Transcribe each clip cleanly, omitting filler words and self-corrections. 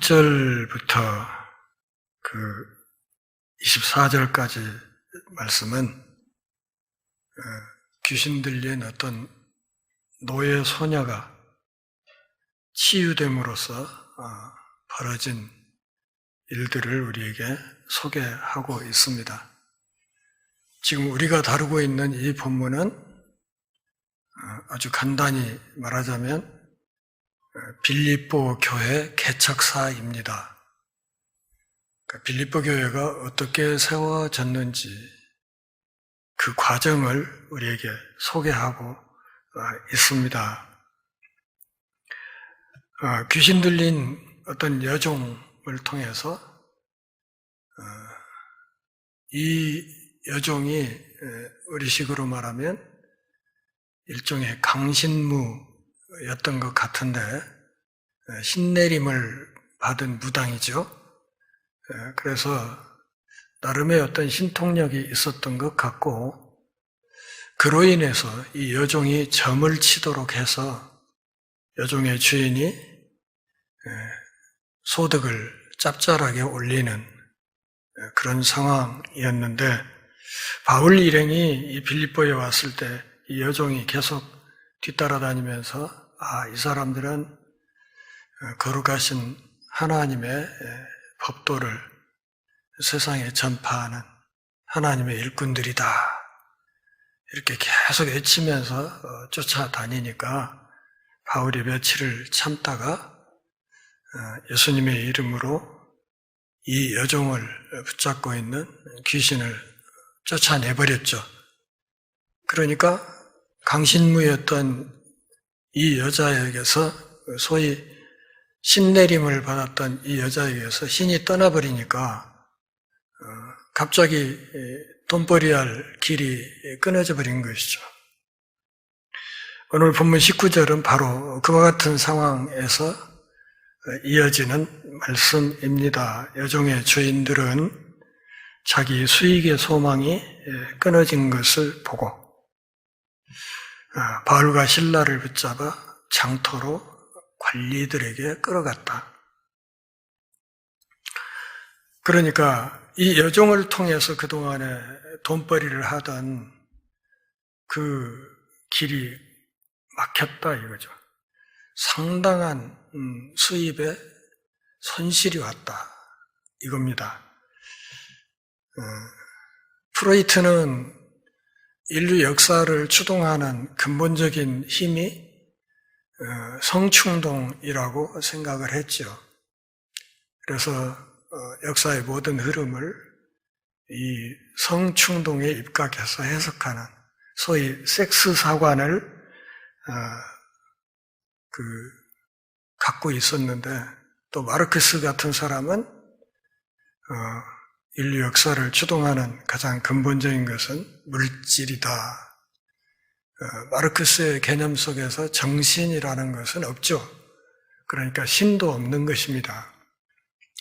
1절부터 그 24절까지 말씀은 귀신 들린 어떤 노예 소녀가 치유됨으로써 벌어진 일들을 우리에게 소개하고 있습니다. 지금 우리가 다루고 있는 이 본문은 아주 간단히 말하자면 빌립보 교회 개척사입니다. 빌립보 교회가 어떻게 세워졌는지 그 과정을 우리에게 소개하고 있습니다. 귀신 들린 어떤 여종을 통해서 이 여종이 우리식으로 말하면 일종의 강신무였던 것 같은데 신내림을 받은 무당이죠. 그래서 나름의 어떤 신통력이 있었던 것 같고 그로 인해서 이 여종이 점을 치도록 해서 여종의 주인이 소득을 짭짤하게 올리는 그런 상황이었는데 바울 일행이 이 빌립보에 왔을 때 이 여종이 계속 뒤따라다니면서 이 사람들은 거룩하신 하나님의 법도를 세상에 전파하는 하나님의 일꾼들이다. 이렇게 계속 외치면서 쫓아다니니까 바울이 며칠을 참다가 예수님의 이름으로 이 여종을 붙잡고 있는 귀신을 쫓아내버렸죠. 그러니까 강신무였던 이 여자에게서 소위 신내림을 받았던 이 여자에게서 신이 떠나버리니까 갑자기 돈벌이할 길이 끊어져 버린 것이죠. 오늘 본문 19절은 바로 그와 같은 상황에서 이어지는 말씀입니다. 여종의 주인들은 자기 수익의 소망이 끊어진 것을 보고 바울과 실라를 붙잡아 장터로 관리들에게 끌어갔다. 그러니까 이 여종을 통해서 그동안에 돈벌이를 하던 그 길이 막혔다 이거죠. 상당한 수입에 손실이 왔다 이겁니다. 프로이트는 인류 역사를 추동하는 근본적인 힘이 성충동이라고 생각을 했죠. 그래서 역사의 모든 흐름을 이 성충동에 입각해서 해석하는 소위 섹스 사관을 갖고 있었는데 또 마르크스 같은 사람은 인류 역사를 추동하는 가장 근본적인 것은 물질이다. 마르크스의 개념 속에서 정신이라는 것은 없죠. 그러니까 신도 없는 것입니다.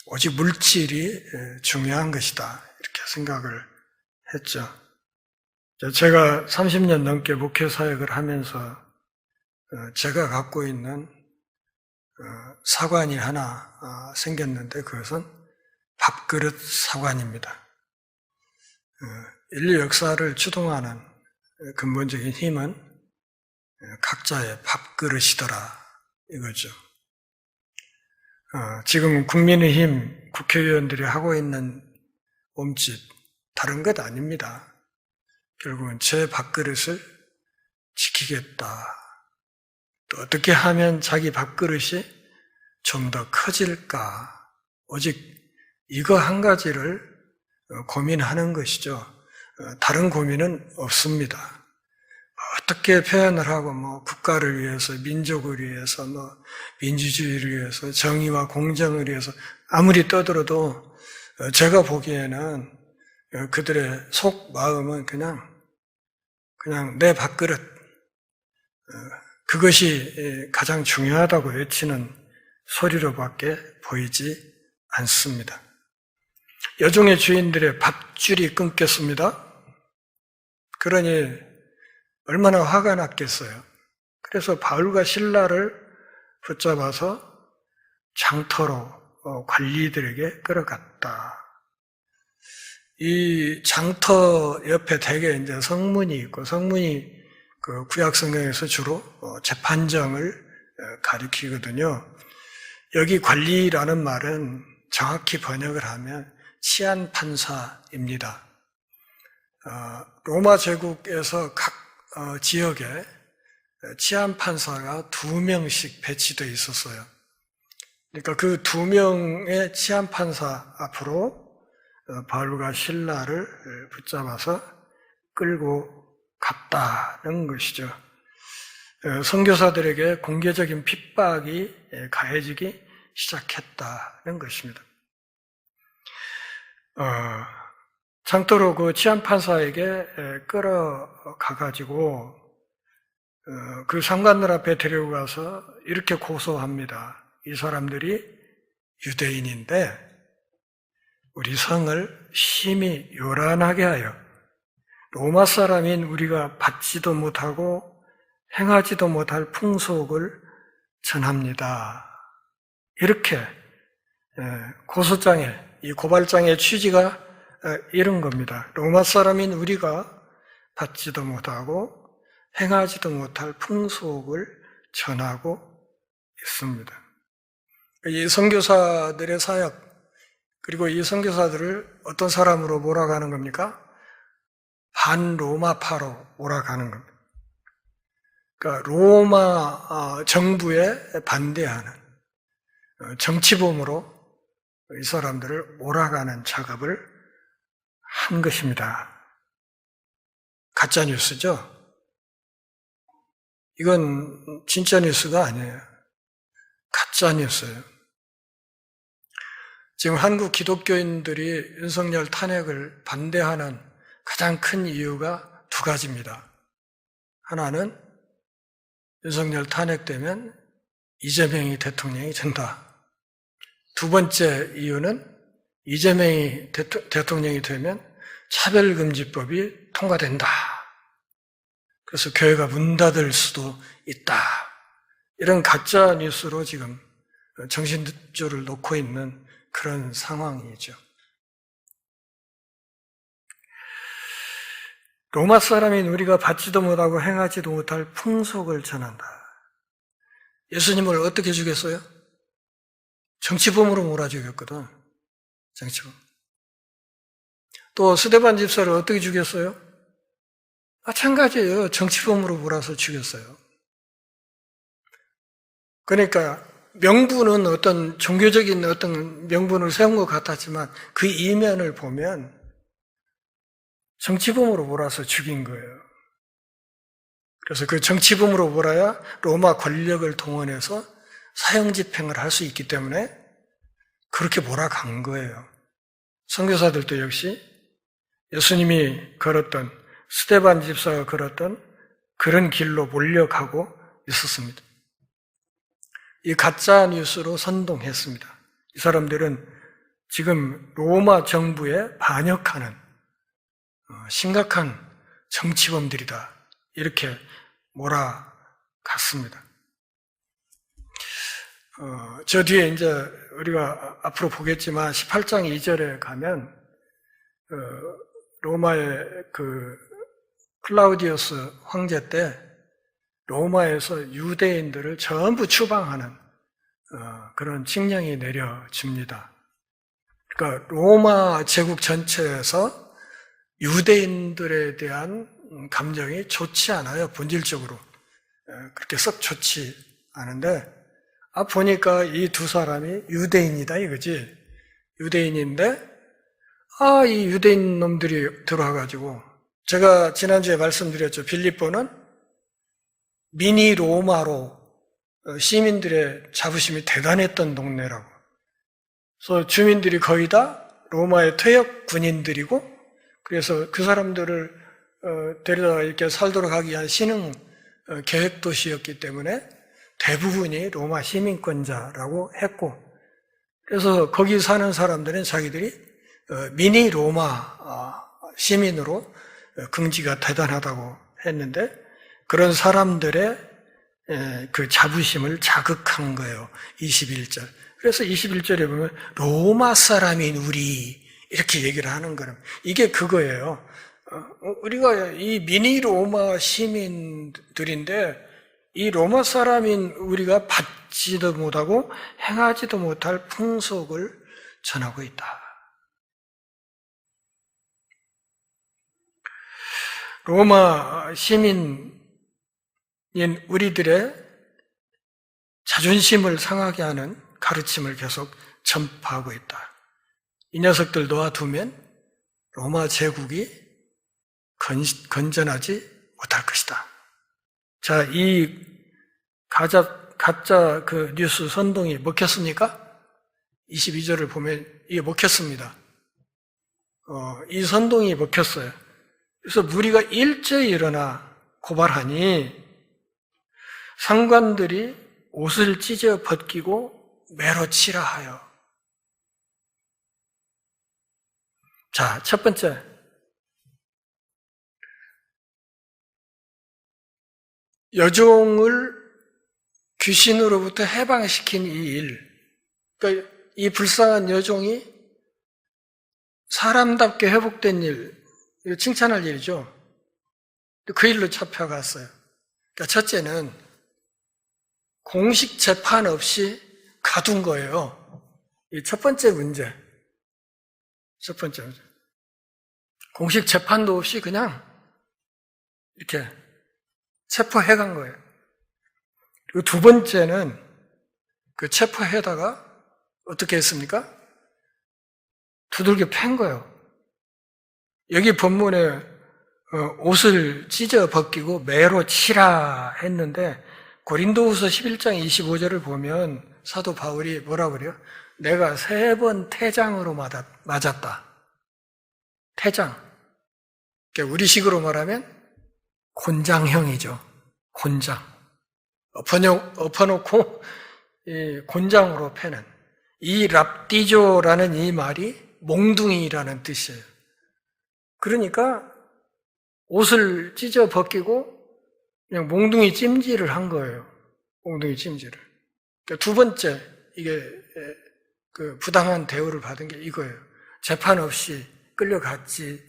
오직 물질이 중요한 것이다. 이렇게 생각을 했죠. 제가 30년 넘게 목회 사역을 하면서 제가 갖고 있는 사관이 하나 생겼는데 그것은 밥그릇 사관입니다. 인류 역사를 추동하는 근본적인 힘은 각자의 밥그릇이더라 이거죠. 지금 국민의힘 국회의원들이 하고 있는 몸짓 다른 것 아닙니다. 결국은 제 밥그릇을 지키겠다. 또 어떻게 하면 자기 밥그릇이 좀 더 커질까? 오직 이거 한 가지를 고민하는 것이죠. 다른 고민은 없습니다. 어떻게 표현을 하고 국가를 위해서, 민족을 위해서, 민주주의를 위해서, 정의와 공정을 위해서 아무리 떠들어도 제가 보기에는 그들의 속 마음은 그냥 내 밥그릇 그것이 가장 중요하다고 외치는 소리로밖에 보이지 않습니다. 여종의 주인들의 밥줄이 끊겼습니다. 그러니 얼마나 화가 났겠어요. 그래서 바울과 실라를 붙잡아서 장터로 관리들에게 끌어갔다. 이 장터 옆에 대개 이제 성문이 있고, 성문이 그 구약 성경에서 주로 재판정을 가리키거든요. 여기 관리라는 말은 정확히 번역을 하면 치안 판사입니다. 로마 제국에서 각 지역에 치안 판사가 2명씩 배치되어 있었어요. 그러니까 그 2명의 치안 판사 앞으로 바울과 실라를 붙잡아서 끌고 갔다는 것이죠. 선교사들에게 공개적인 핍박이 가해지기 시작했다는 것입니다. 장터로 그 치안판사에게 끌어가가지고 그 상관들 앞에 데리고 가서 이렇게 고소합니다. 이 사람들이 유대인인데 우리 성을 심히 요란하게 하여 로마 사람인 우리가 받지도 못하고 행하지도 못할 풍속을 전합니다. 이렇게 고소장에, 이 고발장의 취지가 이런 겁니다. 로마 사람인 우리가 받지도 못하고 행하지도 못할 풍속을 전하고 있습니다. 이 선교사들의 사역, 그리고 이 선교사들을 어떤 사람으로 몰아가는 겁니까? 반로마파로 몰아가는 겁니다. 그러니까 로마 정부에 반대하는 정치범으로 이 사람들을 몰아가는 작업을 한 것입니다. 가짜 뉴스죠? 이건 진짜 뉴스가 아니에요. 가짜 뉴스예요. 지금 한국 기독교인들이 윤석열 탄핵을 반대하는 가장 큰 이유가 2가지입니다. 하나는 윤석열 탄핵되면 이재명이 대통령이 된다. 2번째 이유는 이재명이 대통령이 되면 차별금지법이 통과된다. 그래서 교회가 문 닫을 수도 있다. 이런 가짜 뉴스로 지금 정신줄을 놓고 있는 그런 상황이죠. 로마 사람인 우리가 받지도 못하고 행하지도 못할 풍속을 전한다. 예수님을 어떻게 죽였어요? 정치범으로 몰아 죽였거든. 정치범. 또 스데반 집사를 어떻게 죽였어요? 마찬가지예요. 정치범으로 몰아서 죽였어요. 그러니까 명분은 어떤 종교적인 어떤 명분을 세운 것 같았지만 그 이면을 보면 정치범으로 몰아서 죽인 거예요. 그래서 그 정치범으로 몰아야 로마 권력을 동원해서 사형 집행을 할 수 있기 때문에 그렇게 몰아간 거예요. 선교사들도 역시 예수님이 걸었던, 스데반 집사가 걸었던 그런 길로 몰려가고 있었습니다. 이 가짜 뉴스로 선동했습니다. 이 사람들은 지금 로마 정부에 반역하는 심각한 정치범들이다. 이렇게 몰아갔습니다. 저 뒤에 이제 우리가 앞으로 보겠지만 18장 2절에 가면 로마의 그 클라우디우스 황제 때 로마에서 유대인들을 전부 추방하는 그런 칙령이 내려집니다. 그러니까 로마 제국 전체에서 유대인들에 대한 감정이 좋지 않아요. 본질적으로 그렇게 썩 좋지 않은데 보니까 이 2사람이 유대인이다 이거지. 유대인인데 이 유대인 놈들이 들어와가지고 제가 지난주에 말씀드렸죠. 빌립보는 미니 로마로 시민들의 자부심이 대단했던 동네라고. 그래서 주민들이 거의 다 로마의 퇴역 군인들이고, 그래서 그 사람들을 데려다 이렇게 살도록 하기 위한 신흥 계획 도시였기 때문에 대부분이 로마 시민권자라고 했고, 그래서 거기 사는 사람들은 자기들이 미니 로마 시민으로 긍지가 대단하다고 했는데, 그런 사람들의 그 자부심을 자극한 거예요. 21절. 그래서 21절에 보면 로마 사람인 우리 이렇게 얘기를 하는 거예요. 이게 그거예요. 우리가 이 미니 로마 시민들인데 이 로마 사람인 우리가 받지도 못하고 행하지도 못할 풍속을 전하고 있다. 로마 시민인 우리들의 자존심을 상하게 하는 가르침을 계속 전파하고 있다. 이 녀석들 놓아두면 로마 제국이 건전하지 못할 것이다. 자, 이 가짜 그 뉴스 선동이 먹혔습니까? 22절을 보면 이게 먹혔습니다. 이 선동이 먹혔어요. 그래서 무리가 일제히 일어나 고발하니 상관들이 옷을 찢어 벗기고 매로 치라 하여. 자, 첫 번째. 여종을 귀신으로부터 해방시킨 이 일. 그러니까 이 불쌍한 여종이 사람답게 회복된 일, 이거 칭찬할 일이죠. 그 일로 잡혀갔어요. 그러니까 첫째는 공식 재판 없이 가둔 거예요. 이 첫 번째 문제. 첫 번째 문제. 공식 재판도 없이 그냥 이렇게 체포해 간 거예요. 그리고 두 번째는 그 체포해다가 어떻게 했습니까? 두들겨 팬 거예요. 여기 본문에 옷을 찢어 벗기고 매로 치라 했는데 고린도후서 11장 25절을 보면 사도 바울이 뭐라 그래요? 내가 3번 태장으로 맞았다. 태장. 그러니까 우리식으로 말하면 곤장형이죠. 곤장. 엎어놓고 곤장으로 패는. 이 랍디조라는 이 말이 몽둥이라는 뜻이에요. 그러니까 옷을 찢어 벗기고 그냥 몽둥이 찜질을 한 거예요. 몽둥이 찜질을. 그러니까 두 번째 이게 그 부당한 대우를 받은 게 이거예요. 재판 없이 끌려갔지.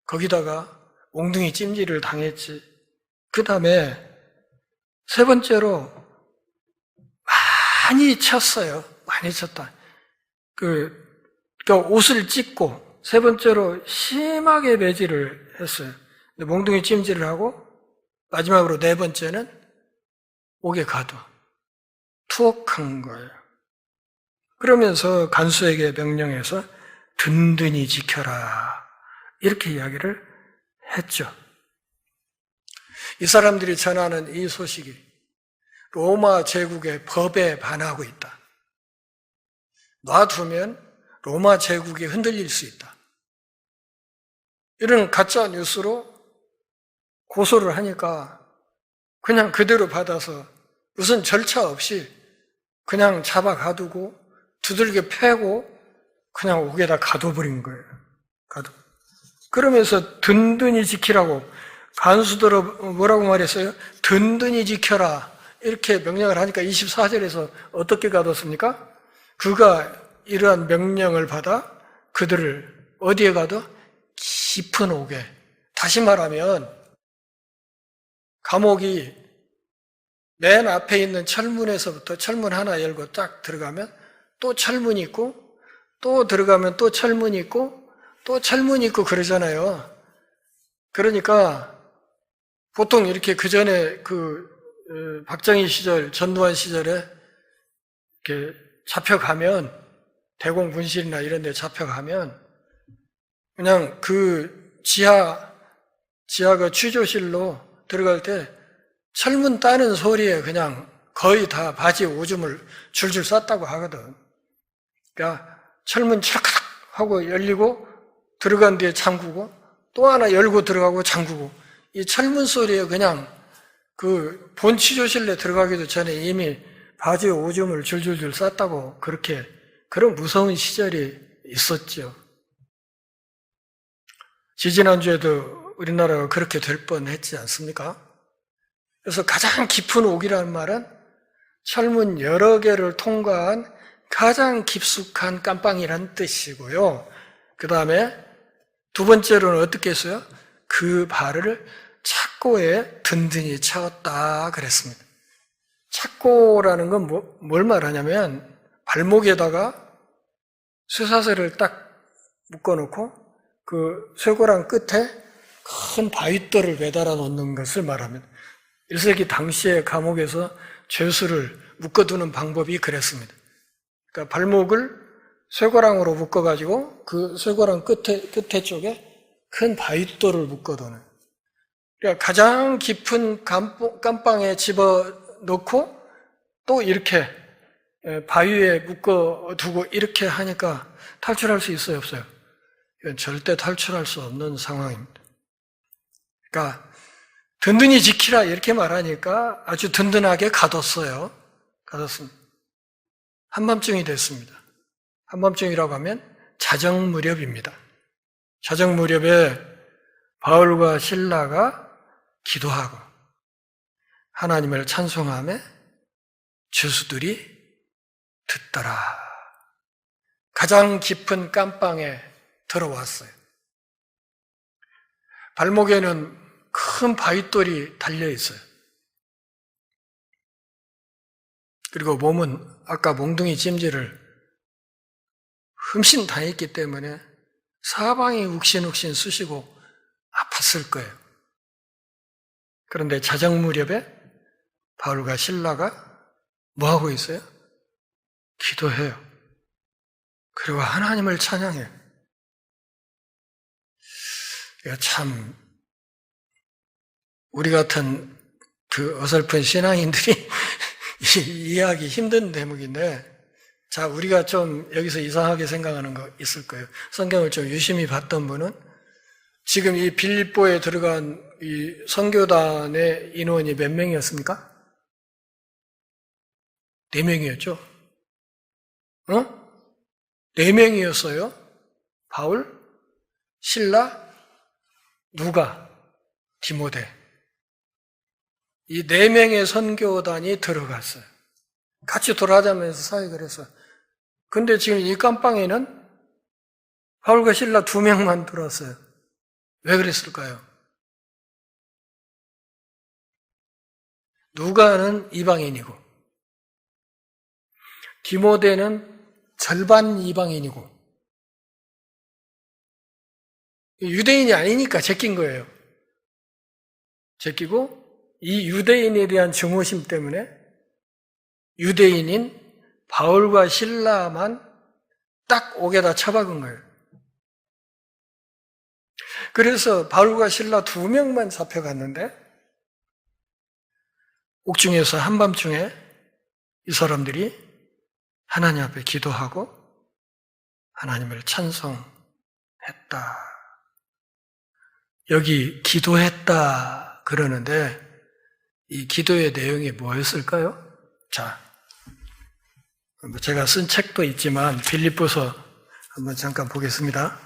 거기다가 몽둥이 찜질을 당했지. 그 다음에 세 번째로 많이 쳤어요. 많이 쳤다. 그러니까 옷을 찢고 세 번째로 심하게 매질을 했어요. 몽둥이 찜질을 하고 마지막으로 네 번째는 옥에 가둬 투옥한 거예요. 그러면서 간수에게 명령해서 든든히 지켜라 이렇게 이야기를 했죠. 이 사람들이 전하는 이 소식이 로마 제국의 법에 반하고 있다. 놔두면 로마 제국이 흔들릴 수 있다. 이런 가짜 뉴스로 고소를 하니까 그냥 그대로 받아서 무슨 절차 없이 그냥 잡아 가두고 두들겨 패고 그냥 옥에다 가둬버린 거예요. 그러면서 든든히 지키라고 간수들어 뭐라고 말했어요? 든든히 지켜라 이렇게 명령을 하니까 24절에서 어떻게 가뒀습니까? 그가 이러한 명령을 받아 그들을 어디에 가둬? 깊은 옥에. 다시 말하면 감옥이 맨 앞에 있는 철문에서부터 철문 하나 열고 딱 들어가면 또 철문이 있고 또 들어가면 또 철문이 있고 또 철문이 있고 그러잖아요. 그러니까 보통 이렇게 그 전에 박정희 시절, 전두환 시절에 이렇게 잡혀가면 대공분실이나 이런 데 잡혀가면 그냥 그 지하 그 취조실로 들어갈 때 철문 따는 소리에 그냥 거의 다 바지 오줌을 줄줄 쌌다고 하거든. 그러니까 철문 찰칵 하고 열리고 들어간 뒤에 잠그고 또 하나 열고 들어가고 잠그고 이 철문 소리에 그냥 그 본 취조실에 들어가기도 전에 이미 바지에 오줌을 줄줄줄 쌌다고 그렇게 그런 무서운 시절이 있었죠. 지지난주에도 우리나라가 그렇게 될 뻔했지 않습니까? 그래서 가장 깊은 옥이라는 말은 철문 여러 개를 통과한 가장 깊숙한 깜빵이란 뜻이고요. 그 다음에 두 번째로는 어떻게 했어요? 그 발을 착고에 든든히 차었다 그랬습니다. 착고라는 건 뭘 말하냐면 발목에다가 쇠사슬을 딱 묶어놓고 그 쇠고랑 끝에 큰 바윗돌을 매달아 놓는 것을 말합니다. 1세기 당시의 감옥에서 죄수를 묶어두는 방법이 그랬습니다. 그러니까 발목을 쇠고랑으로 묶어가지고 그 쇠고랑 끝에 쪽에 큰 바윗돌을 묶어두는. 그러니까 가장 깊은 감방에 집어넣고 또 이렇게 바위에 묶어두고 이렇게 하니까 탈출할 수 있어요, 없어요? 이건 절대 탈출할 수 없는 상황입니다. 그러니까 든든히 지키라 이렇게 말하니까 아주 든든하게 가뒀어요. 가뒀습니다. 한밤중이 됐습니다. 한밤중이라고 하면 자정 무렵입니다. 자정 무렵에 바울과 실라가 기도하고 하나님을 찬송하며 죄수들이 듣더라. 가장 깊은 깜방에 들어왔어요. 발목에는 큰 바윗돌이 달려 있어요. 그리고 몸은 아까 몽둥이 찜질을 흠씬 당했기 때문에 사방이 욱신욱신 쑤시고 아팠을 거예요. 그런데 자정 무렵에 바울과 실라가 뭐 하고 있어요? 기도해요. 그리고 하나님을 찬양해요. 참 우리 같은 그 어설픈 신앙인들이 이해하기 힘든 대목인데, 자, 우리가 좀 여기서 이상하게 생각하는 거 있을 거예요. 성경을 좀 유심히 봤던 분은 지금 이 빌립보에 들어간 이 선교단의 인원이 몇 명이었습니까? 4명이었죠? 4명이었어요. 바울, 실라, 누가, 디모데. 이 4명의 선교단이 들어갔어요. 같이 돌아다니면서 사역을 했어요. 근데 지금 이 깜빵에는 바울과 실라 2명만 들어왔어요. 왜 그랬을까요? 누가는 이방인이고 디모데는 절반 이방인이고 유대인이 아니니까 제낀 거예요. 제끼고 이 유대인에 대한 증오심 때문에 유대인인 바울과 실라만 딱 옥에다 처박은 거예요. 그래서 바울과 실라 2명만 잡혀갔는데 옥중에서 한밤중에 이 사람들이 하나님 앞에 기도하고 하나님을 찬송했다. 여기 기도했다 그러는데 이 기도의 내용이 뭐였을까요? 자, 제가 쓴 책도 있지만 빌립보서 한번 잠깐 보겠습니다.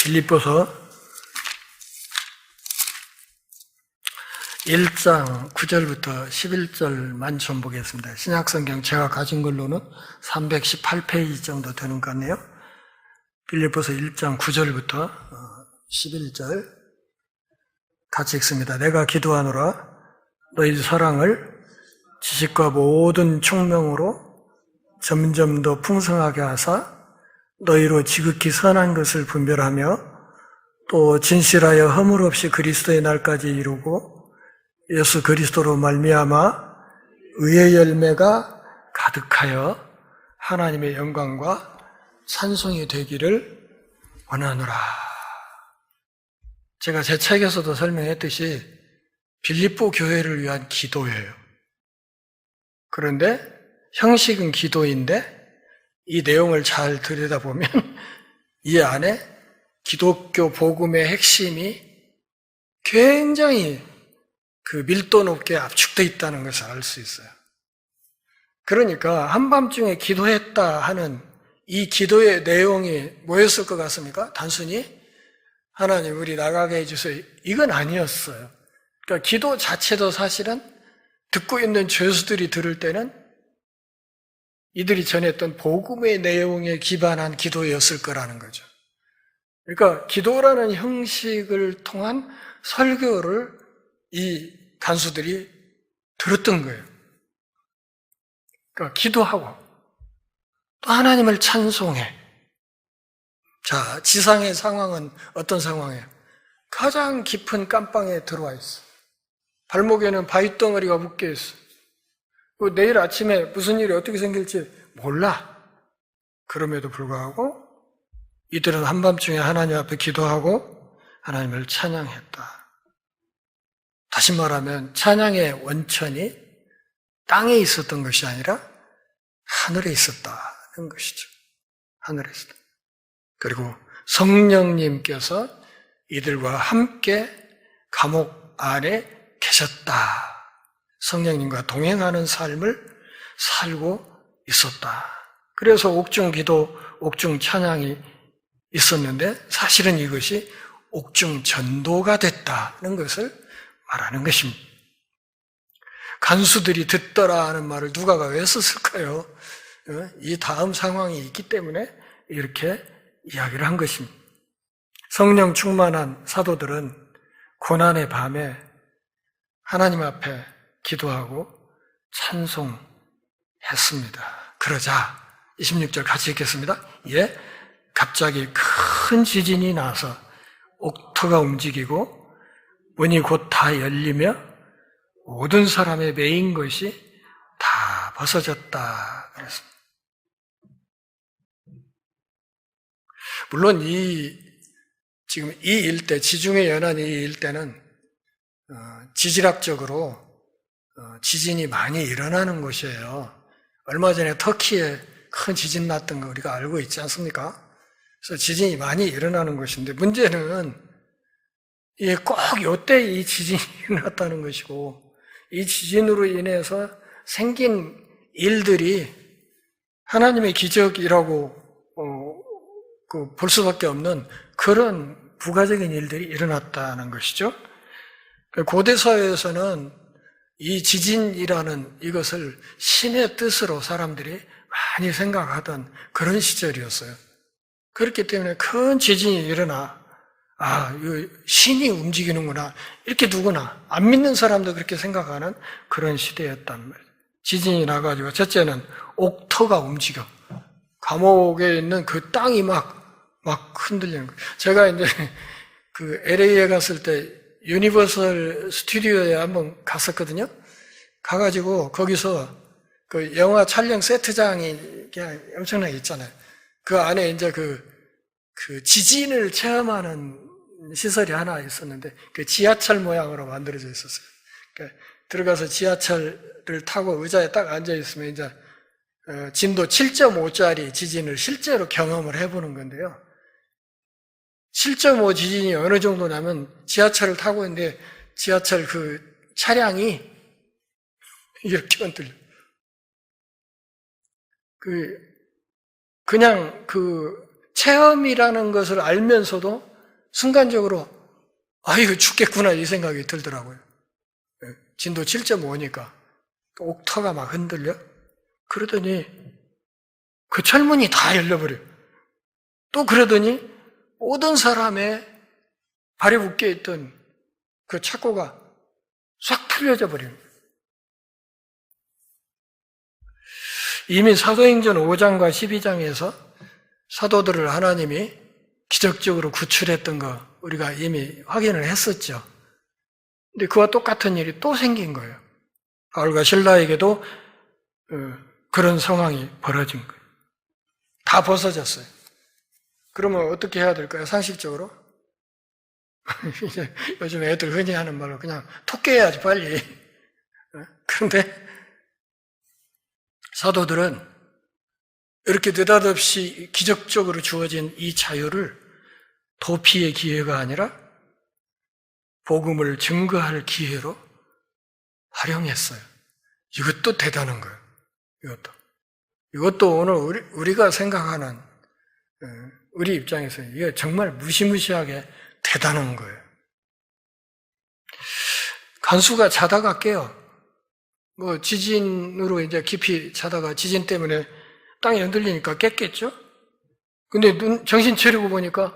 빌립보서 1장 9절부터 11절만 좀 보겠습니다. 신약성경 제가 가진 걸로는 318페이지 정도 되는 것 같네요. 빌립보서 1장 9절부터 11절 같이 읽습니다. 내가 기도하노라 너희 사랑을 지식과 모든 총명으로 점점 더 풍성하게 하사 너희로 지극히 선한 것을 분별하며 또 진실하여 허물 없이 그리스도의 날까지 이루고 예수 그리스도로 말미암아 의의 열매가 가득하여 하나님의 영광과 찬송이 되기를 원하노라. 제가 제 책에서도 설명했듯이 빌립보 교회를 위한 기도예요. 그런데 형식은 기도인데 이 내용을 잘 들여다보면 이 안에 기독교 복음의 핵심이 굉장히 그 밀도 높게 압축되어 있다는 것을 알 수 있어요. 그러니까 한밤중에 기도했다 하는 이 기도의 내용이 뭐였을 것 같습니까? 단순히 하나님 우리 나가게 해주세요. 이건 아니었어요. 그러니까 기도 자체도 사실은 듣고 있는 죄수들이 들을 때는 이들이 전했던 복음의 내용에 기반한 기도였을 거라는 거죠. 그러니까 기도라는 형식을 통한 설교를 이 간수들이 들었던 거예요. 그러니까 기도하고 또 하나님을 찬송해. 자, 지상의 상황은 어떤 상황이에요? 가장 깊은 깜방에 들어와 있어. 발목에는 바위덩어리가 묶여 있어. 내일 아침에 무슨 일이 어떻게 생길지 몰라. 그럼에도 불구하고 이들은 한밤중에 하나님 앞에 기도하고 하나님을 찬양했다. 다시 말하면 찬양의 원천이 땅에 있었던 것이 아니라 하늘에 있었다는 것이죠. 하늘에 있었다. 그리고 성령님께서 이들과 함께 감옥 안에 계셨다. 성령님과 동행하는 삶을 살고 있었다. 그래서 옥중 기도, 옥중 찬양이 있었는데 사실은 이것이 옥중 전도가 됐다는 것을 말하는 것입니다. 간수들이 듣더라 하는 말을 누가가 왜 썼을까요? 이 다음 상황이 있기 때문에 이렇게 이야기를 한 것입니다. 성령 충만한 사도들은 고난의 밤에 하나님 앞에 기도하고 찬송했습니다. 그러자 26절 같이 읽겠습니다. 예, 갑자기 큰 지진이 나서 옥토가 움직이고 문이 곧 다 열리며 모든 사람의 매인 것이 다 벗어졌다 그랬습니다. 물론 지금 이 일대, 지중해 연안 이 일대는 지질학적으로 지진이 많이 일어나는 곳이에요. 얼마 전에 터키에 큰 지진 났던 거 우리가 알고 있지 않습니까? 그래서 지진이 많이 일어나는 곳인데 문제는 이게 꼭 이때 이 지진이 일어났다는 것이고 이 지진으로 인해서 생긴 일들이 하나님의 기적이라고 볼 수밖에 없는 그런 부가적인 일들이 일어났다는 것이죠. 고대 사회에서는 이 지진이라는 이것을 신의 뜻으로 사람들이 많이 생각하던 그런 시절이었어요. 그렇기 때문에 큰 지진이 일어나 이거 신이 움직이는구나 이렇게 누구나 안 믿는 사람도 그렇게 생각하는 그런 시대였단 말이에요. 지진이 나가지고 첫째는 옥터가 움직여 감옥에 있는 그 땅이 막 흔들리는 거예요. 제가 이제 그 LA에 갔을 때 유니버설 스튜디오에 한번 갔었거든요. 가가지고 거기서 그 영화 촬영 세트장이 그냥 엄청나게 있잖아요. 그 안에 이제 그 지진을 체험하는 시설이 하나 있었는데 그 지하철 모양으로 만들어져 있었어요. 그러니까 들어가서 지하철을 타고 의자에 딱 앉아 있으면 이제 진도 7.5짜리 지진을 실제로 경험을 해보는 건데요. 7.5 지진이 어느 정도냐면 지하철을 타고 있는데 지하철 그 차량이 이렇게 흔들려. 그냥 체험이라는 것을 알면서도 순간적으로 이거 죽겠구나 이 생각이 들더라고요. 진도 7.5니까 옥터가 막 흔들려. 그러더니 그 철문이 다 열려버려. 또 그러더니 모든 사람의 발에 묶여있던 그 착고가 싹 풀려져 버리는 거예요. 이미 사도행전 5장과 12장에서 사도들을 하나님이 기적적으로 구출했던 거 우리가 이미 확인을 했었죠. 근데 그와 똑같은 일이 또 생긴 거예요. 바울과 실라에게도 그런 상황이 벌어진 거예요. 다 벗어졌어요. 그러면 어떻게 해야 될까요? 상식적으로? 이제 요즘 애들 흔히 하는 말로 그냥 토끼해야지 빨리. 그런데 사도들은 이렇게 느닷없이 기적적으로 주어진 이 자유를 도피의 기회가 아니라 복음을 증거할 기회로 활용했어요. 이것도 대단한 거예요. 이것도 오늘 우리가 생각하는 우리 입장에서 이게 정말 무시무시하게 대단한 거예요. 간수가 자다가 깨요. 뭐 지진으로 이제 깊이 자다가 지진 때문에 땅이 흔들리니까 깼겠죠? 근데 정신 차리고 보니까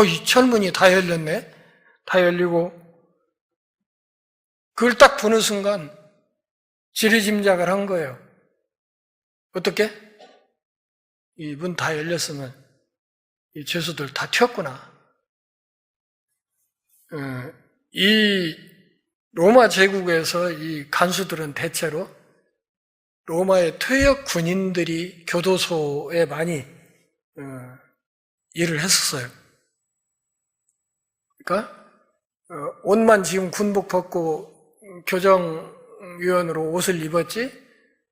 이 철문이 다 열렸네? 다 열리고 그걸 딱 보는 순간 지리짐작을 한 거예요. 어떻게? 이 문 다 열렸으면 이 죄수들 다 튀었구나. 이 로마 제국에서 이 간수들은 대체로 로마의 퇴역 군인들이 교도소에 많이 일을 했었어요. 그러니까 옷만 지금 군복 벗고 교정위원으로 옷을 입었지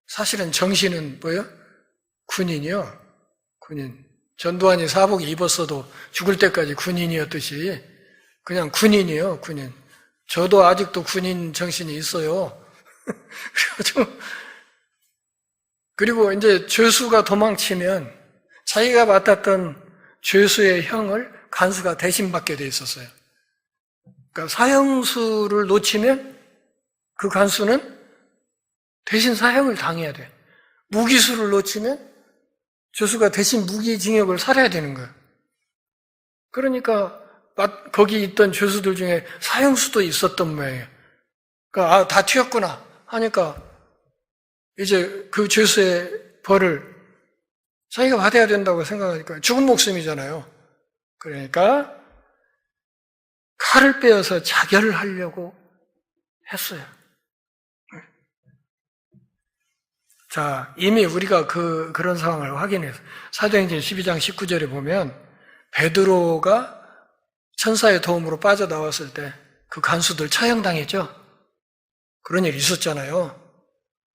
사실은 정신은 뭐예요? 군인이요. 군인. 전두환이 사복 입었어도 죽을 때까지 군인이었듯이 그냥 군인이에요. 군인. 저도 아직도 군인 정신이 있어요. 그리고 이제 죄수가 도망치면 자기가 맡았던 죄수의 형을 간수가 대신 받게 돼 있었어요. 그러니까 사형수를 놓치면 그 간수는 대신 사형을 당해야 돼. 무기수를 놓치면 죄수가 대신 무기징역을 살아야 되는 거예요. 그러니까 거기 있던 죄수들 중에 사형수도 있었던 모양이에요. 그러니까 다 튀었구나 하니까 이제 그 죄수의 벌을 자기가 받아야 된다고 생각하니까 죽은 목숨이잖아요. 그러니까 칼을 빼어서 자결을 하려고 했어요. 자, 이미 우리가 그런 상황을 확인해서 사도행전 12장 19절에 보면 베드로가 천사의 도움으로 빠져나왔을 때 그 간수들 처형당했죠? 그런 일이 있었잖아요.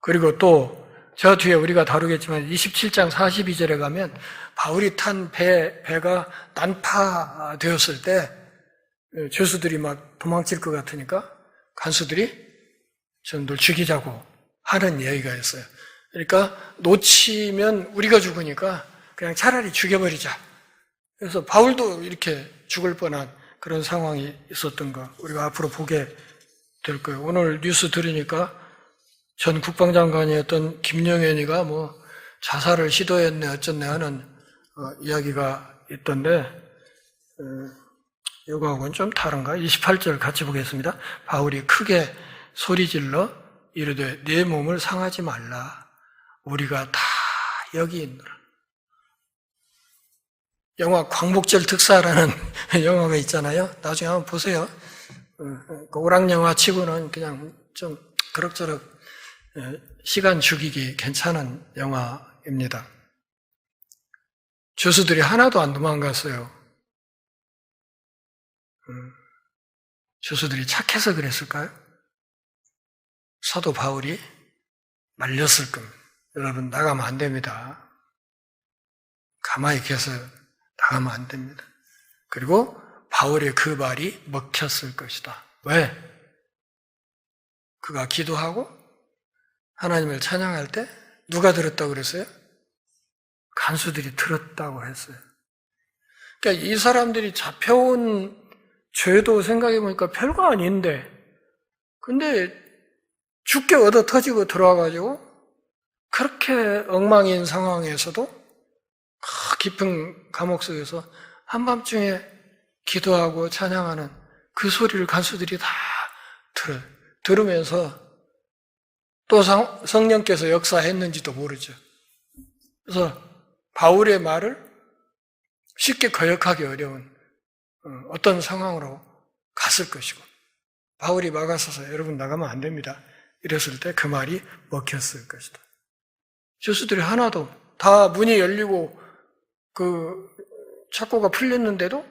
그리고 또 저 뒤에 우리가 다루겠지만 27장 42절에 가면 바울이 탄 배가 난파되었을 때 죄수들이 막 도망칠 것 같으니까 간수들이 저놈들 죽이자고 하는 얘기가 있어요. 그러니까 놓치면 우리가 죽으니까 그냥 차라리 죽여버리자. 그래서 바울도 이렇게 죽을 뻔한 그런 상황이 있었던 거 우리가 앞으로 보게 될 거예요. 오늘 뉴스 들으니까 전 국방장관이었던 김영현이가 뭐 자살을 시도했네 어쩌네 하는 이야기가 있던데 이거하고는 좀 다른가? 28절 같이 보겠습니다. 바울이 크게 소리질러 이르되 네 몸을 상하지 말라. 우리가 다 여기 있노라. 영화 광복절 특사라는 영화가 있잖아요. 나중에 한번 보세요. 그 오락영화 치고는 그냥 좀 그럭저럭 시간 죽이기 괜찮은 영화입니다. 죄수들이 하나도 안 도망갔어요. 죄수들이 착해서 그랬을까요? 사도 바울이 말렸을 겁니다. 여러분 나가면 안 됩니다. 가만히 계서 나가면 안 됩니다. 그리고 바울의 그 말이 먹혔을 것이다. 왜? 그가 기도하고 하나님을 찬양할 때 누가 들었다고 그랬어요? 간수들이 들었다고 했어요. 그러니까 이 사람들이 잡혀온 죄도 생각해 보니까 별거 아닌데 근데 죽게 얻어 터지고 들어와가지고 그렇게 엉망인 상황에서도 깊은 감옥 속에서 한밤중에 기도하고 찬양하는 그 소리를 간수들이 다 들으면서 또 성령께서 역사했는지도 모르죠. 그래서 바울의 말을 쉽게 거역하기 어려운 어떤 상황으로 갔을 것이고 바울이 막아서서 여러분 나가면 안 됩니다. 이랬을 때 그 말이 먹혔을 것이다. 죄수들이 하나도 다 문이 열리고 그 착고가 풀렸는데도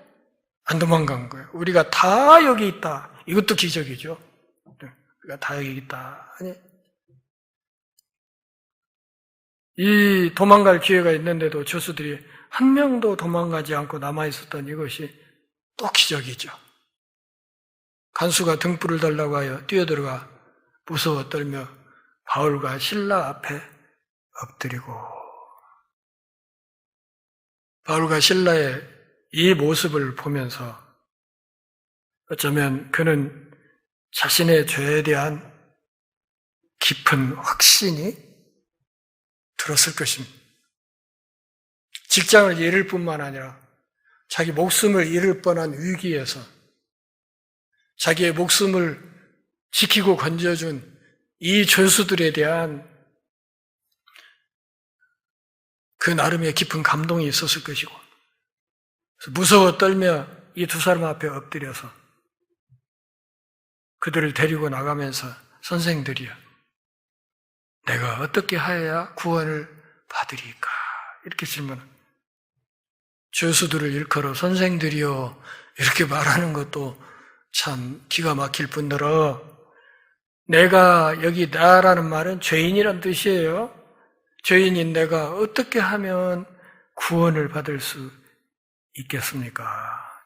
안 도망간 거예요. 우리가 다 여기 있다. 이것도 기적이죠. 우리가 다 여기 있다. 아니 이 도망갈 기회가 있는데도 죄수들이 한 명도 도망가지 않고 남아있었던 이것이 또 기적이죠. 간수가 등불을 달라고 하여 뛰어들어가 무서워 떨며 바울과 실라 앞에 엎드리고 바울과 실라의 이 모습을 보면서 어쩌면 그는 자신의 죄에 대한 깊은 확신이 들었을 것입니다. 직장을 잃을 뿐만 아니라 자기 목숨을 잃을 뻔한 위기에서 자기의 목숨을 지키고 건져준 이 죄수들에 대한 그 나름의 깊은 감동이 있었을 것이고, 무서워 떨며 이 두 사람 앞에 엎드려서 그들을 데리고 나가면서 선생들이여, 내가 어떻게 하여야 구원을 받으리까? 이렇게 질문합니다. 죄수들을 일컬어 선생들이여 이렇게 말하는 것도 참 기가 막힐 뿐더러, 내가 여기 나라는 말은 죄인이란 뜻이에요. 죄인인 내가 어떻게 하면 구원을 받을 수 있겠습니까?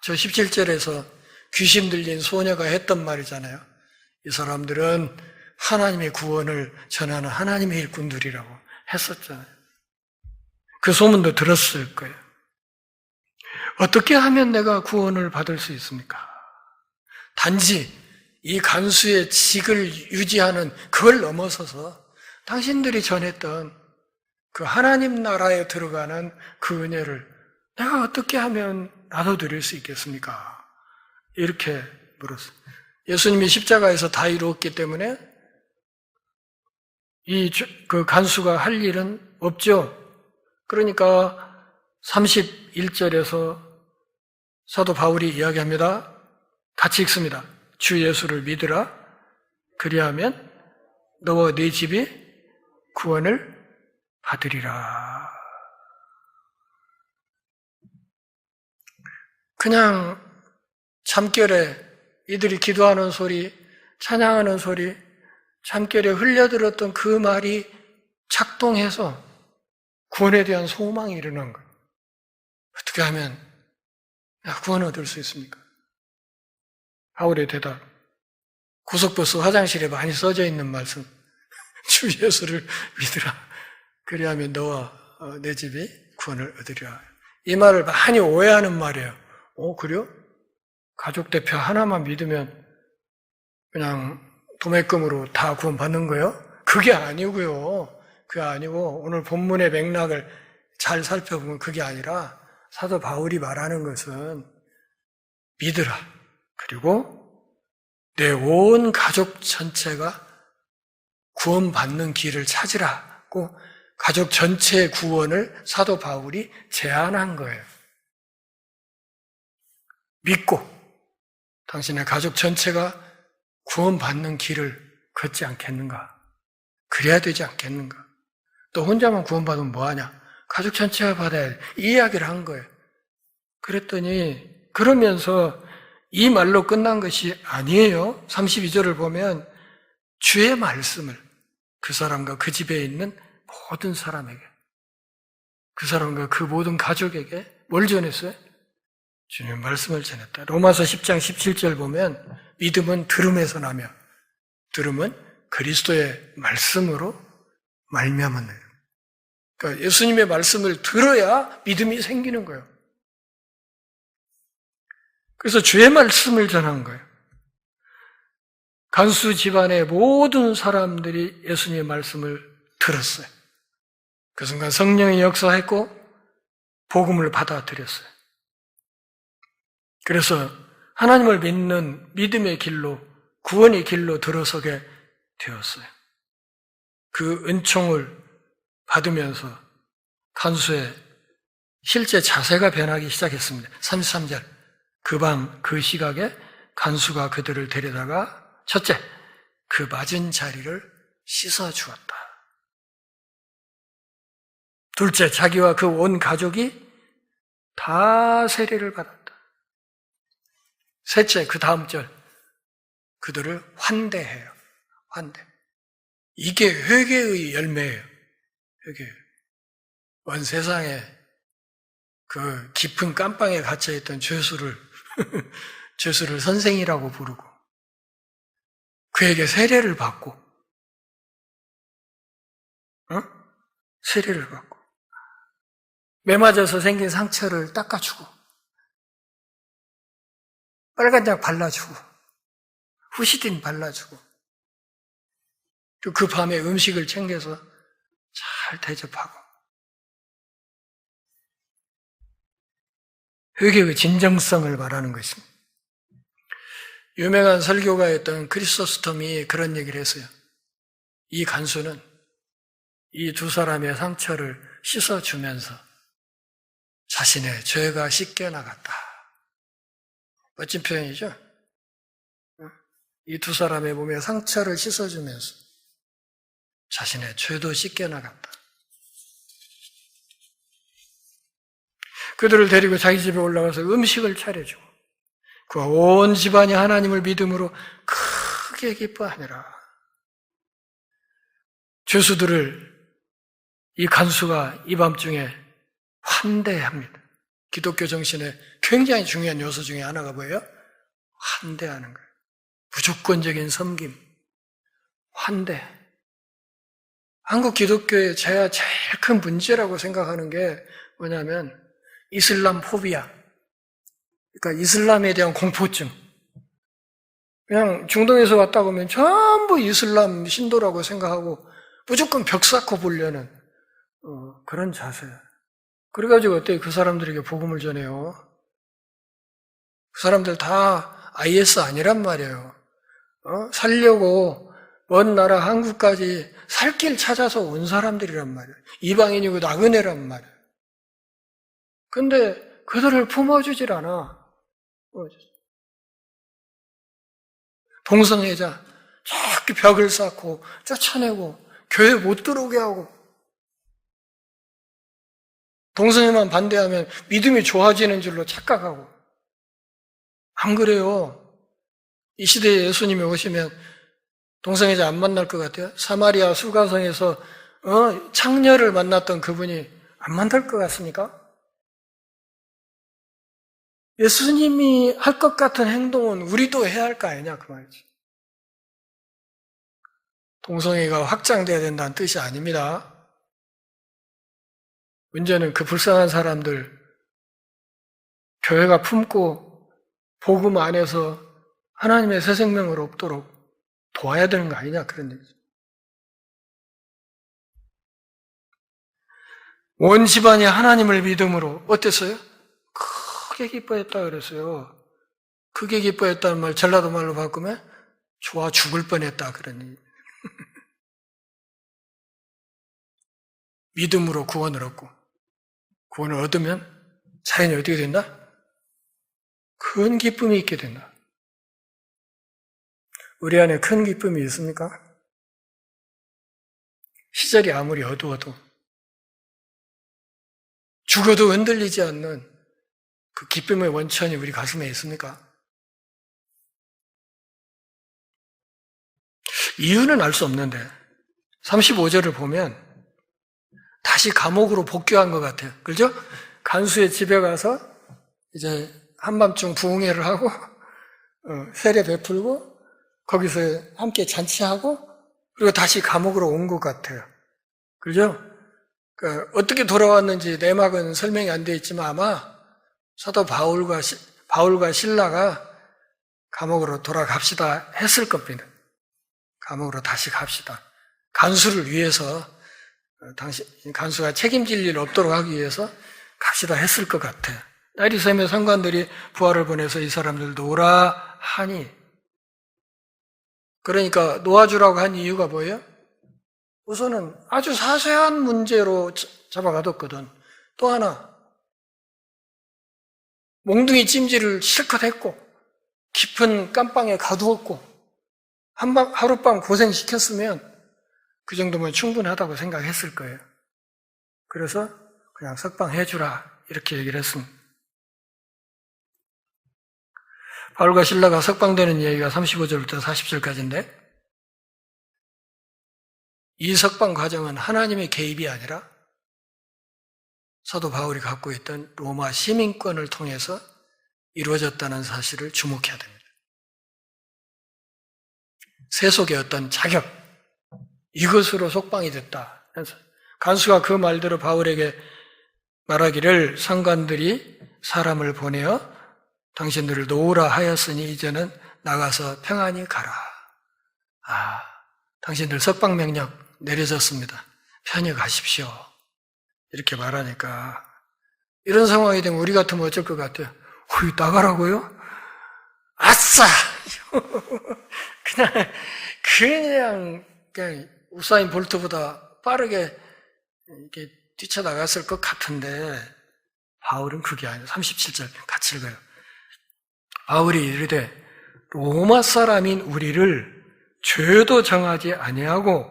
저 17절에서 귀신 들린 소녀가 했던 말이잖아요. 이 사람들은 하나님의 구원을 전하는 하나님의 일꾼들이라고 했었잖아요. 그 소문도 들었을 거예요. 어떻게 하면 내가 구원을 받을 수 있습니까? 단지 이 간수의 직을 유지하는 그걸 넘어서서 당신들이 전했던 그 하나님 나라에 들어가는 그 은혜를 내가 어떻게 하면 나눠드릴 수 있겠습니까? 이렇게 물었어요. 예수님이 십자가에서 다 이루었기 때문에 그 간수가 할 일은 없죠. 그러니까 31절에서 사도 바울이 이야기합니다. 같이 읽습니다. 주 예수를 믿으라. 그리하면 너와 네 집이 구원을 받으리라. 그냥 잠결에 이들이 기도하는 소리, 찬양하는 소리, 잠결에 흘려들었던 그 말이 작동해서 구원에 대한 소망이 일어난 거예요. 어떻게 하면 구원을 얻을 수 있습니까? 바울의 대답, 고속버스 화장실에 많이 써져 있는 말씀, 주 예수를 믿으라. 그리하면 너와 내 집이 구원을 얻으리라. 이 말을 많이 오해하는 말이에요. 그래요? 가족 대표 하나만 믿으면 그냥 도매금으로 다 구원받는 거예요? 그게 아니고요. 그게 아니고 오늘 본문의 맥락을 잘 살펴보면 그게 아니라 사도 바울이 말하는 것은 믿으라. 그리고 내 온 가족 전체가 구원받는 길을 찾으라고 가족 전체의 구원을 사도 바울이 제안한 거예요. 믿고 당신의 가족 전체가 구원받는 길을 걷지 않겠는가? 그래야 되지 않겠는가? 또 혼자만 구원받으면 뭐하냐? 가족 전체가 받아야 돼. 이 이야기를 한 거예요. 그랬더니 그러면서 이 말로 끝난 것이 아니에요. 32절을 보면 주의 말씀을 그 사람과 그 집에 있는 모든 사람에게, 그 사람과 그 모든 가족에게 뭘 전했어요? 주님의 말씀을 전했다. 로마서 10장 17절 보면 믿음은 들음에서 나며 들음은 그리스도의 말씀으로 말미암았네요. 그러니까 예수님의 말씀을 들어야 믿음이 생기는 거예요. 그래서 주의 말씀을 전한 거예요. 간수 집안의 모든 사람들이 예수님의 말씀을 들었어요. 그 순간 성령이 역사했고 복음을 받아들였어요. 그래서 하나님을 믿는 믿음의 길로, 구원의 길로 들어서게 되었어요. 그 은총을 받으면서 간수의 실제 자세가 변하기 시작했습니다. 33절. 그 밤 그 시각에 간수가 그들을 데려다가 첫째, 그 맞은 자리를 씻어주었다. 둘째, 자기와 그 온 가족이 다 세례를 받았다. 셋째, 그 다음 절, 그들을 환대해요. 환대. 이게 회개의 열매예요. 회개. 온 세상에 그 깊은 깜방에 갇혀있던 죄수를 선생이라고 부르고 그에게 세례를 받고, 세례를 받고 매맞아서 생긴 상처를 닦아주고 빨간약 발라주고 후시딘 발라주고 또 그 밤에 음식을 챙겨서 잘 대접하고. 그게 그 진정성을 말하는 것입니다. 유명한 설교가였던 크리소스톰이 그런 얘기를 했어요. 이 간수는 이 두 사람의 상처를 씻어주면서 자신의 죄가 씻겨나갔다. 멋진 표현이죠? 이 두 사람의 몸에 상처를 씻어주면서 자신의 죄도 씻겨나갔다. 그들을 데리고 자기 집에 올라가서 음식을 차려주고 그와 온 집안이 하나님을 믿음으로 크게 기뻐하니라. 죄수들을 이 간수가 이 밤중에 환대합니다. 기독교 정신의 굉장히 중요한 요소 중에 하나가 뭐예요? 환대하는 거예요. 무조건적인 섬김, 환대. 한국 기독교의 제가 제일 큰 문제라고 생각하는 게 뭐냐면 이슬람 포비아. 그러니까 이슬람에 대한 공포증. 그냥 중동에서 왔다 오면 전부 이슬람 신도라고 생각하고 무조건 벽 쌓고 보려는 그런 자세야. 그래가지고 어때요? 그 사람들에게 복음을 전해요. 그 사람들 다 IS 아니란 말이에요. 살려고 먼 나라 한국까지 살 길 찾아서 온 사람들이란 말이에요. 이방인이고 나그네란 말이에요. 근데 그들을 품어주질 않아. 동성애자 자꾸 벽을 쌓고 쫓아내고 교회 못 들어오게 하고 동성애만 반대하면 믿음이 좋아지는 줄로 착각하고 안 그래요. 이 시대에 예수님이 오시면 동성애자 안 만날 것 같아요? 사마리아 수가성에서 창녀를 만났던 그분이 안 만날 것 같습니까? 예수님이 할 것 같은 행동은 우리도 해야 할 거 아니냐 그 말이지. 동성애가 확장돼야 된다는 뜻이 아닙니다. 문제는 그 불쌍한 사람들 교회가 품고 복음 안에서 하나님의 새 생명을 얻도록 도와야 되는 거 아니냐 그런 얘기죠. 온 집안이 하나님을 믿음으로 어땠어요? 크게 기뻐했다 그랬어요. 크게 기뻐했다는 말 전라도 말로 바꾸면 좋아 죽을 뻔했다 그런 얘기. 믿음으로 구원을 얻고 구원을 얻으면 자연이 어떻게 된다? 큰 기쁨이 있게 된다. 우리 안에 큰 기쁨이 있습니까? 시절이 아무리 어두워도 죽어도 흔들리지 않는 그 기쁨의 원천이 우리 가슴에 있습니까? 이유는 알 수 없는데 35절을 보면 다시 감옥으로 복귀한 것 같아요. 그죠? 간수의 집에 가서 이제 한밤중 부흥회를 하고 세례 베풀고 거기서 함께 잔치하고 그리고 다시 감옥으로 온 것 같아요. 그죠? 그러니까 어떻게 돌아왔는지 내막은 설명이 안 돼 있지만 아마 사도 바울과 신라가 감옥으로 돌아갑시다 했을 겁니다. 감옥으로 다시 갑시다. 간수를 위해서 당시 간수가 책임질 일 없도록 하기 위해서 갑시다 했을 것 같아요. 날이 새면 상관들이 부하를 보내서 이 사람들 놓으라 하니 그러니까 놓아주라고 한 이유가 뭐예요? 우선은 아주 사소한 문제로 잡아가뒀거든. 또 하나 몽둥이 찜질을 실컷 했고 깊은 깜방에 가두었고 하룻밤 고생시켰으면 그 정도면 충분하다고 생각했을 거예요. 그래서 그냥 석방해주라 이렇게 얘기를 했습니다. 바울과 실라가 석방되는 얘기가 35절부터 40절까지인데 이 석방 과정은 하나님의 개입이 아니라 사도 바울이 갖고 있던 로마 시민권을 통해서 이루어졌다는 사실을 주목해야 됩니다. 세속의 어떤 자격, 이것으로 속방이 됐다. 간수가 그 말대로 바울에게 말하기를 상관들이 사람을 보내어 당신들을 놓으라 하였으니 이제는 나가서 평안히 가라. 당신들 석방명령 내려졌습니다. 편히 가십시오. 이렇게 말하니까 이런 상황이 되면 우리 같으면 어쩔 것 같아요? 나가라고요? 아싸! 그냥 우사인 볼트보다 빠르게 이렇게 뛰쳐나갔을 것 같은데 바울은 그게 아니에요. 37절 같이 읽어요. 바울이 이르되 로마 사람인 우리를 죄도 정하지 아니하고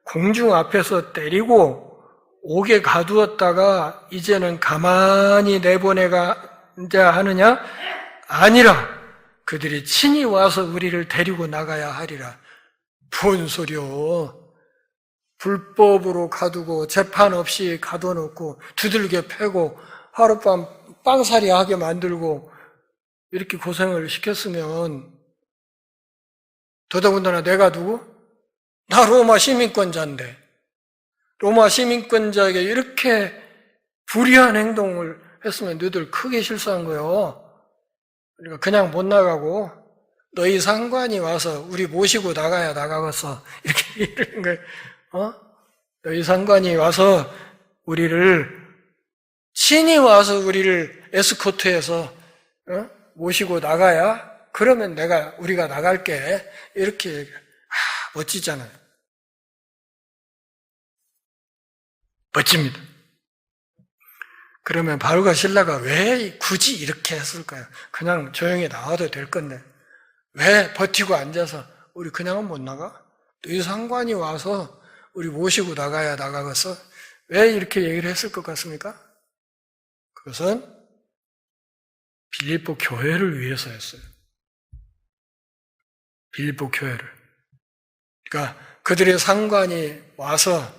공중 앞에서 때리고 옥에 가두었다가 이제는 가만히 내보내가자 하느냐? 아니라 그들이 친히 와서 우리를 데리고 나가야 하리라. 뭔 소리요? 불법으로 가두고 재판 없이 가둬놓고 두들겨 패고 하룻밤 빵살이 하게 만들고 이렇게 고생을 시켰으면 더더군다나 내가 누구? 나 로마 시민권자인데 로마 시민권자에게 이렇게 불의한 행동을 했으면 너희들 크게 실수한 거예요. 그러니까 그냥 못 나가고 너희 상관이 와서 우리 모시고 나가야 나가겠어. 이렇게 이러는 거예요. 너희 상관이 와서 친히 와서 우리를 에스코트해서 모시고 나가야 그러면 우리가 나갈게. 이렇게 얘기해요. 멋지잖아요. 멋집니다. 그러면 바울과 실라가 왜 굳이 이렇게 했을까요? 그냥 조용히 나와도 될 건데 왜 버티고 앉아서 우리 그냥은 못 나가? 너희 상관이 와서 우리 모시고 나가야 나가겠어? 왜 이렇게 얘기를 했을 것 같습니까? 그것은 빌립보 교회를 위해서였어요. 빌립보 교회를. 그러니까 그들의 상관이 와서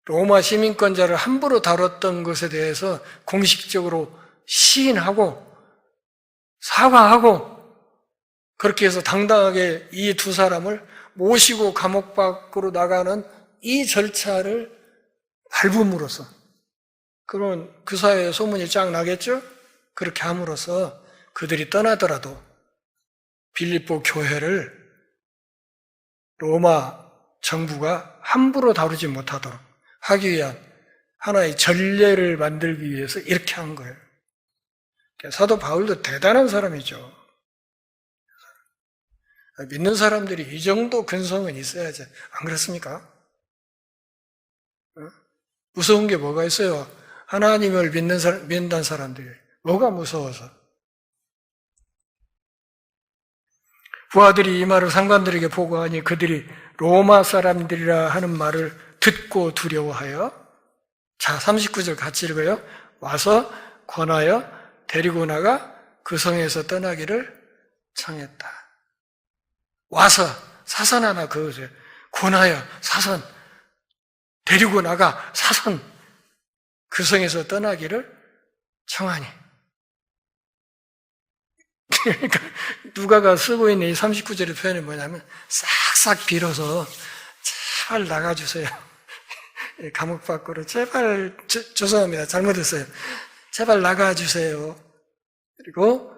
로마 시민권자를 함부로 다뤘던 것에 대해서 공식적으로 시인하고 사과하고 그렇게 해서 당당하게 이 두 사람을 모시고 감옥 밖으로 나가는 이 절차를 밟음으로써 그러면 그 사회에 소문이 쫙 나겠죠? 그렇게 함으로써 그들이 떠나더라도 빌립보 교회를 로마 정부가 함부로 다루지 못하도록 하기 위한 하나의 전례를 만들기 위해서 이렇게 한 거예요. 사도 바울도 대단한 사람이죠. 믿는 사람들이 이 정도 근성은 있어야지. 안 그렇습니까? 무서운 게 뭐가 있어요? 하나님을 믿는다는 사람들이. 뭐가 무서워서? 부하들이 이 말을 상관들에게 보고하니 그들이 로마 사람들이라 하는 말을 듣고 두려워하여 자 39절 같이 읽어요. 와서 권하여 데리고 나가 그 성에서 떠나기를 청했다. 와서 사선 하나 그으세요. 권하여 사선 데리고 나가 사선 그 성에서 떠나기를 청하니. 그러니까 누가가 쓰고 있는 이 39절의 표현이 뭐냐면 싹싹 빌어서 제발 나가주세요. 감옥 밖으로 제발 죄송합니다. 잘못했어요. 제발 나가주세요. 그리고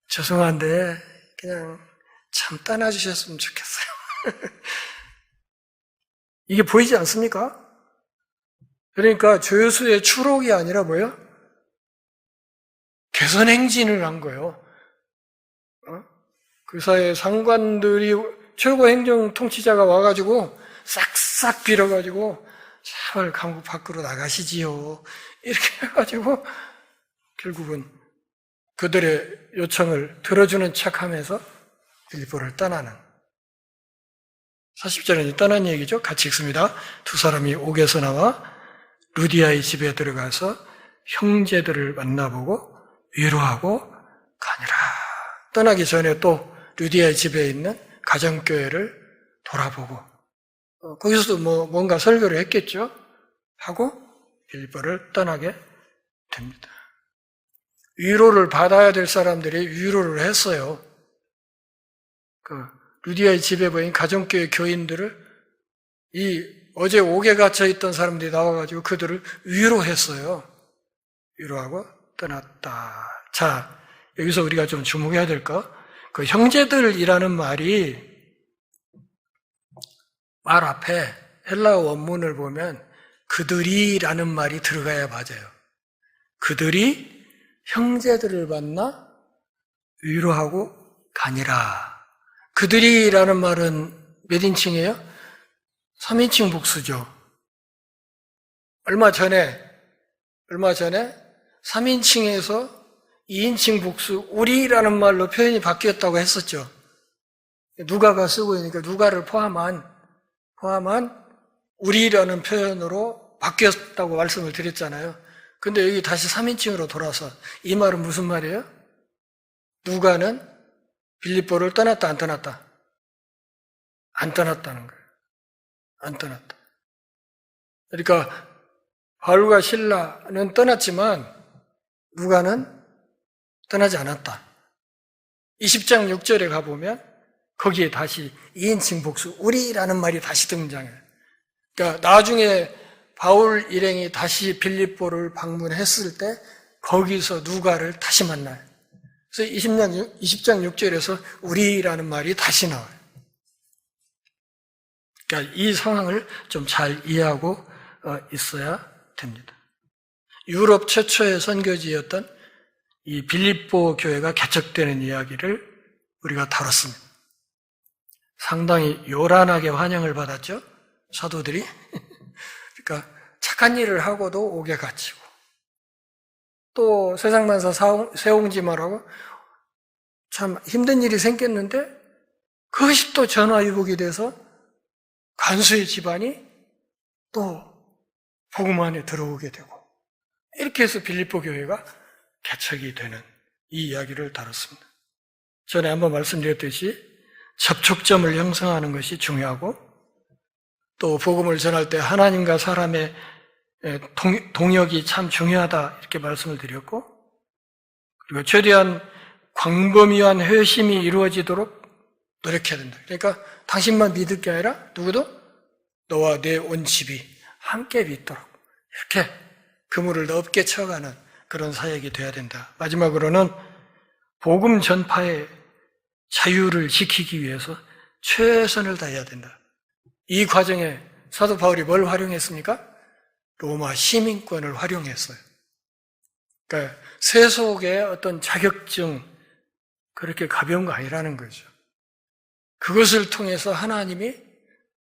죄송한데 그냥 참 떠나주셨으면 좋겠어요. 이게 보이지 않습니까? 그러니까 죄수의 추록이 아니라 뭐예요? 개선 행진을 한 거예요. 그 사이에 상관들이 최고 행정 통치자가 와가지고 싹싹 빌어가지고 제발 감옥 밖으로 나가시지요. 이렇게 해가지고 결국은 그들의 요청을 들어주는 척하면서 빌립보를 떠나는 40절은 떠난 얘기죠. 같이 읽습니다. 두 사람이 옥에서 나와 루디아의 집에 들어가서 형제들을 만나보고 위로하고 가니라. 떠나기 전에 또 루디아의 집에 있는 가정교회를 돌아보고 거기서도 뭔가 설교를 했겠죠. 하고 빌립보를 떠나게 됩니다. 위로를 받아야 될 사람들이 위로를 했어요. 루디아의 집에 보인 가정교회 교인들을 어제 옥에 갇혀 있던 사람들이 나와가지고 그들을 위로했어요. 위로하고 떠났다. 자, 여기서 우리가 좀 주목해야 될 거, 그 형제들이라는 말이 말 앞에 헬라어 원문을 보면 그들이라는 말이 들어가야 맞아요. 그들이 형제들을 만나 위로하고 가니라. 그들이라는 말은 몇 인칭이에요? 3인칭 복수죠. 얼마 전에 3인칭에서 2인칭 복수 우리라는 말로 표현이 바뀌었다고 했었죠. 누가가 쓰고 있으니까 누가를 포함한 우리라는 표현으로 바뀌었다고 말씀을 드렸잖아요. 근데 여기 다시 3인칭으로 돌아서 이 말은 무슨 말이에요? 누가는 빌립보를 떠났다, 안 떠났다? 안 떠났다는 거예요. 안 떠났다. 그러니까 바울과 실라는 떠났지만 누가는 떠나지 않았다. 20장 6절에 가보면 거기에 다시 2인칭 복수 우리라는 말이 다시 등장해요. 그러니까 나중에 바울 일행이 다시 빌립보를 방문했을 때 거기서 누가를 다시 만나요. 그래서 20장 6절에서 우리라는 말이 다시 나와요. 그러니까 이 상황을 좀 잘 이해하고 있어야 됩니다. 유럽 최초의 선교지였던 이 빌립보 교회가 개척되는 이야기를 우리가 다뤘습니다. 상당히 요란하게 환영을 받았죠. 사도들이. 그러니까 착한 일을 하고도 옥에 갇히고 또 세상만사 세옹지마라고 참 힘든 일이 생겼는데 그것이 또 전화위복이 돼서 간수의 집안이 또 복음 안에 들어오게 되고 이렇게 해서 빌립보 교회가 개척이 되는 이 이야기를 다뤘습니다. 전에 한번 말씀드렸듯이 접촉점을 형성하는 것이 중요하고 또 복음을 전할 때 하나님과 사람의 동역이 참 중요하다 이렇게 말씀을 드렸고 그리고 최대한 광범위한 회심이 이루어지도록 노력해야 된다. 그러니까 당신만 믿을 게 아니라 누구도 너와 내 온 집이 함께 믿도록 이렇게 그물을 넓게 쳐가는 그런 사역이 돼야 된다. 마지막으로는 복음 전파의 자유를 지키기 위해서 최선을 다해야 된다. 이 과정에 사도 바울이 뭘 활용했습니까? 로마 시민권을 활용했어요. 그러니까 세속의 어떤 자격증 그렇게 가벼운 거 아니라는 거죠. 그것을 통해서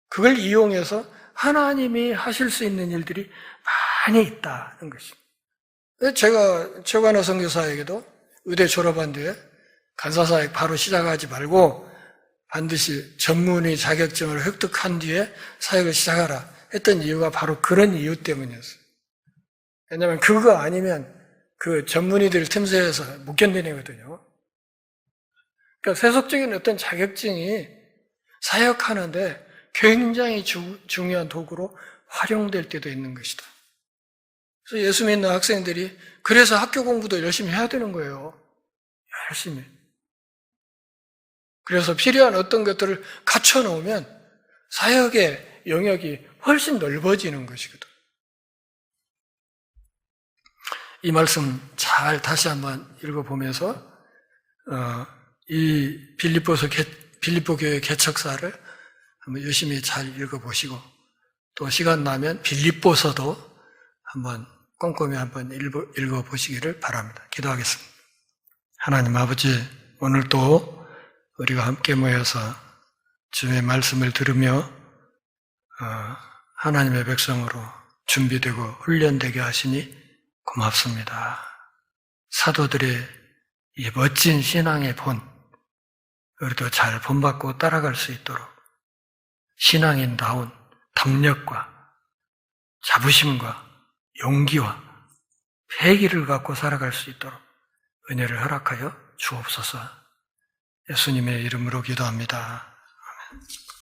그걸 이용해서 하나님이 하실 수 있는 일들이 많이 있다는 것입니다. 제가 최관호 선교사에게도 의대 졸업한 뒤에 간사사역 바로 시작하지 말고 반드시 전문의 자격증을 획득한 뒤에 사역을 시작하라 했던 이유가 바로 그런 이유 때문이었어요. 왜냐하면 그거 아니면 그 전문의들 틈새에서 못 견뎌내거든요. 그러니까 세속적인 어떤 자격증이 사역하는데 굉장히 중요한 도구로 활용될 때도 있는 것이다. 그래서 예수 믿는 학생들이 그래서 학교 공부도 열심히 해야 되는 거예요. 열심히. 그래서 필요한 어떤 것들을 갖춰놓으면 사역의 영역이 훨씬 넓어지는 것이거든. 이 말씀 잘 다시 한번 읽어보면서 이 빌립보 교회 개척사를 한번 열심히 잘 읽어보시고 또 시간 나면 빌립보서도 한번 꼼꼼히 한번 읽어보시기를 바랍니다. 기도하겠습니다. 하나님 아버지, 오늘도 우리가 함께 모여서 주의 말씀을 들으며 하나님의 백성으로 준비되고 훈련되게 하시니 고맙습니다. 사도들의 이 멋진 신앙의 본, 우리도 잘 본받고 따라갈 수 있도록 신앙인다운 담력과 자부심과 용기와 패기를 갖고 살아갈 수 있도록 은혜를 허락하여 주옵소서. 예수님의 이름으로 기도합니다. 아멘.